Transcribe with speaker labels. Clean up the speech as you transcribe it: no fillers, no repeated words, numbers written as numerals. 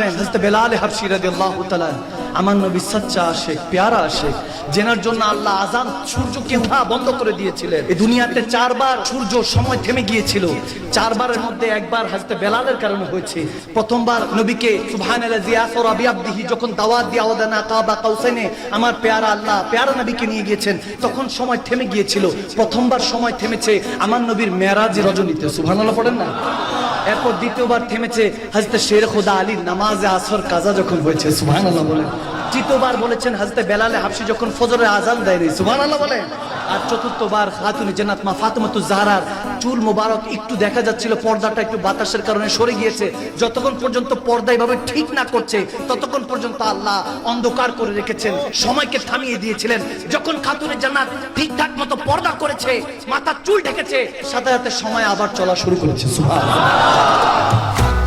Speaker 1: হযরত বেলাল হাবশী রাদিয়াল্লাহু তাআলা আমার নবী সচ্চা আশিক প্যারা আশিক জেনার জন্য আল্লাহ আযান সূর্যকে ওঠা বন্ধ করে দিয়েছিলেন। এই দুনিয়াতে চারবার সূর্য সময় থেমে গিয়েছিল, চারবারের মধ্যে একবার হযরত বেলালের কারণে হয়েছে। প্রথমবার নবীকে সুবহানাল্লাযী আসরা বিআবদিহি যখন দাওয়াত দিয়ে আওয়াদানা কাবা কাউসাইনে আমার প্যারা আল্লাহ প্যারা নবীকে নিয়ে গিয়েছেন, তখন সময় থেমে গিয়েছিল। প্রথমবার সময় থেমেছে আমার নবীর মেরাজের রজনীতে, সুবহানাল্লাহ পড়েন না। এরপর দ্বিতীয়বার থেমেছে হযরত শের খোদা আলীর নামাজে আসর কাজা যখন হয়েছে, সুবহানাল্লাহ বলেন। তৃতীয়বার বলেছেন হযরত বেলাল হাবশী যখন ফজরের আযান দেয়, সুবহানাল্লাহ বলেন। আর চতুর্থবার খাতুনে জান্নাত মা ফাতেমাতুজ জাহরার চুল মোবারক একটু দেখা যাচ্ছিল, পর্দাটা একটু বাতাসের কারণে সরে গিয়েছে। যতক্ষণ পর্যন্ত পর্দা এভাবে ঠিক না করছে ততক্ষণ পর্যন্ত আল্লাহ অন্ধকার করে রেখেছেন, সময়কে থামিয়ে দিয়েছিলেন। যখন খাতুনে জান্নাত ঠিকঠাক মতো পর্দা করেছে, মাথার চুল ঢেকেছে, সাথে সাথে সময় আবার চলা শুরু করেছে, সুবহানাল্লাহ।